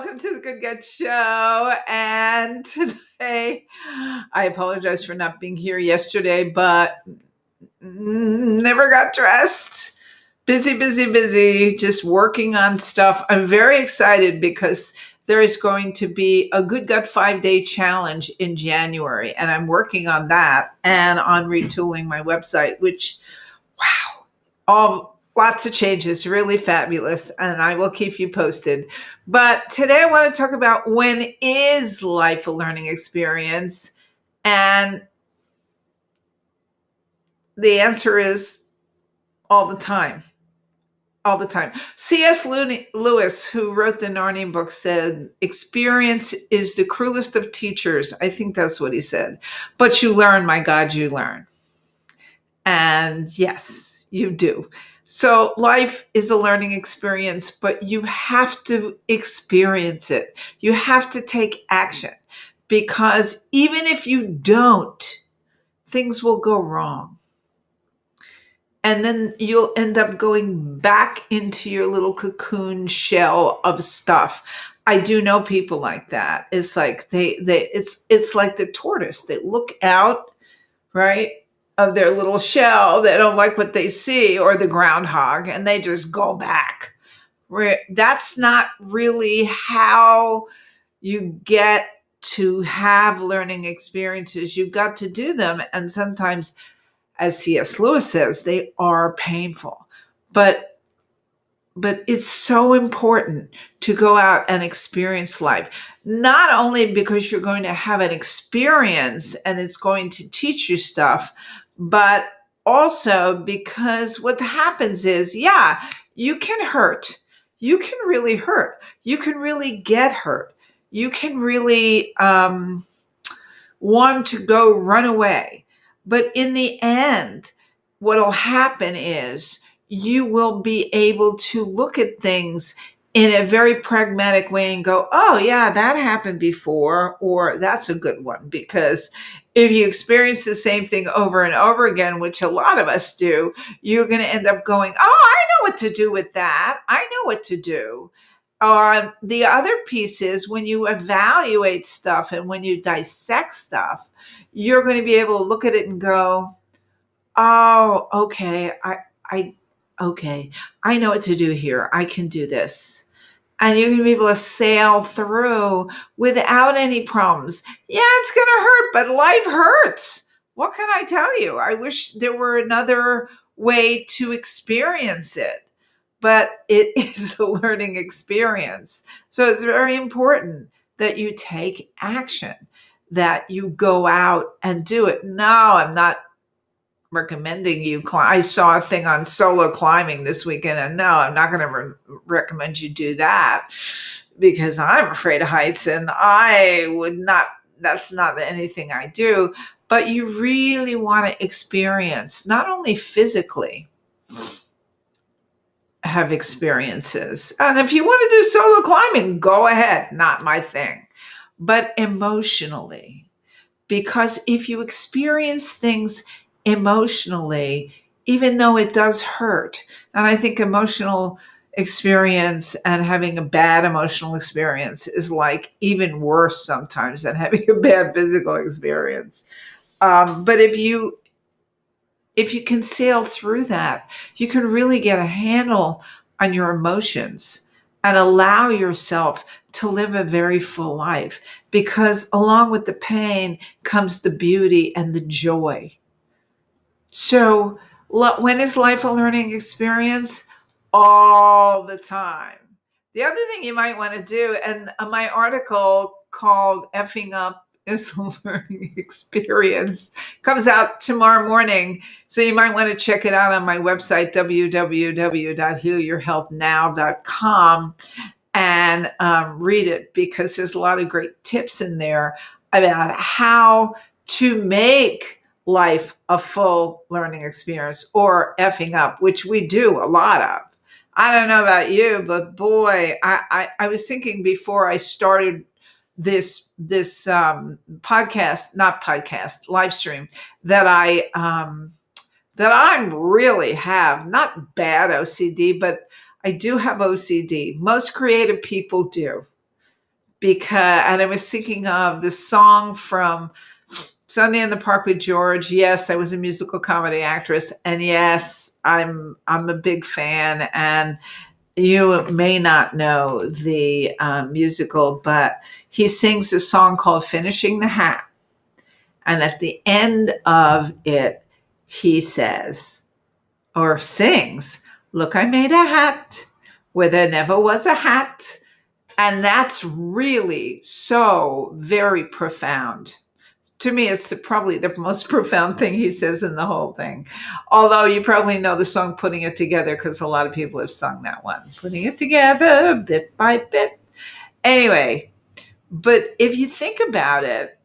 welcome to the Good Gut Show. And today, I apologize for not being here yesterday, but never got dressed. Busy, just working on stuff. I'm very excited because there is going to be a Good Gut 5-day challenge in January, and I'm working on that and on retooling my website, which, wow, lots of changes, really fabulous, and I will keep you posted. But today I want to talk about, when is life a learning experience? And the answer is all the time. All the time. C.S. Lewis, who wrote the Narnia book, said, experience is the cruelest of teachers. I think that's what he said. But you learn, my God, you learn. And yes, you do. So life is a learning experience, but you have to experience it. You have to take action, because even if you don't, things will go wrong. And then you'll end up going back into your little cocoon shell of stuff. I do know people like that. It's like it's like the tortoise. They look out, right, of their little shell. They don't like what they see, or the groundhog, and they just go back. That's not really how you get to have learning experiences. You've got to do them. And sometimes, as C.S. Lewis says, they are painful. But it's so important to go out and experience life, not only because you're going to have an experience and it's going to teach you stuff, but also because what happens is, yeah, you can hurt. You can really hurt. You can really get hurt. You can really want to go run away. But in the end, what'll happen is you will be able to look at things in a very pragmatic way and go, oh yeah, that happened before, or that's a good one. Because if you experience the same thing over and over again, which a lot of us do, you're going to end up going, oh, I know what to do with that. I know what to do. The other piece is, when you evaluate stuff and when you dissect stuff, you're going to be able to look at it and go, oh, okay, okay, I know what to do here. I can do this. And you're going to be able to sail through without any problems. Yeah, it's going to hurt, but life hurts. What can I tell you? I wish there were another way to experience it, but it is a learning experience. So it's very important that you take action, that you go out and do it. No, I'm not recommending you climb. I saw a thing on solo climbing this weekend, and no, I'm not going to recommend you do that, because I'm afraid of heights and I would not, that's not anything I do. But you really want to experience, not only physically, have experiences. And if you want to do solo climbing, go ahead, not my thing. But emotionally, because if you experience things emotionally, even though it does hurt, and I think emotional experience and having a bad emotional experience is like even worse sometimes than having a bad physical experience. But if you can sail through that, you can really get a handle on your emotions and allow yourself to live a very full life, because along with the pain comes the beauty and the joy. So when is life a learning experience? All the time. The other thing you might want to do, and my article called Effing Up is a Learning Experience comes out tomorrow morning. So you might want to check it out on my website, www.healyourhealthnow.com, and read it, because there's a lot of great tips in there about how to make life a full learning experience, or effing up, which we do a lot of. I don't know about you, but boy, I was thinking before I started this live stream, that I really have not bad OCD, but I do have OCD. Most creative people do. because, and I was thinking of the song from Sunday in the Park with George. Yes, I was a musical comedy actress, and yes, I'm a big fan. And you may not know the musical, but he sings a song called "Finishing the Hat," and at the end of it, he says or sings, "Look, I made a hat where there never was a hat." And that's really so very profound. To me, it's probably the most profound thing he says in the whole thing. Although you probably know the song Putting It Together, because a lot of people have sung that one. Putting it together bit by bit. Anyway, but if you think about it,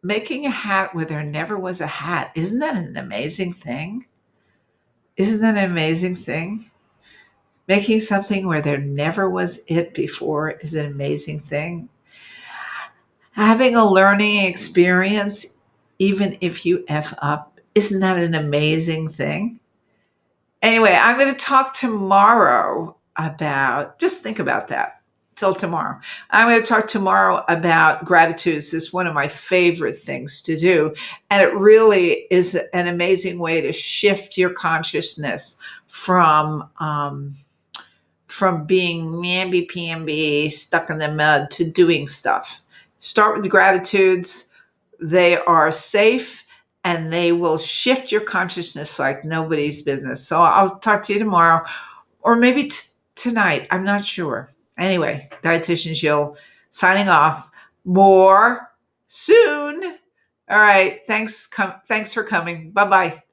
making a hat where there never was a hat, isn't that an amazing thing? Isn't that an amazing thing? Making something where there never was it before is an amazing thing. Having a learning experience, even if you F up, isn't that an amazing thing? Anyway, I'm going to talk tomorrow about, just think about that till tomorrow. I'm going to talk tomorrow about gratitude. This is one of my favorite things to do. And it really is an amazing way to shift your consciousness from being mamby-pamby, stuck in the mud, to doing stuff. Start with the gratitudes. They are safe and they will shift your consciousness like nobody's business. So I'll talk to you tomorrow or maybe tonight. I'm not sure. Anyway, Dietitian Jill signing off. More soon. All right. Thanks for coming. Bye-bye.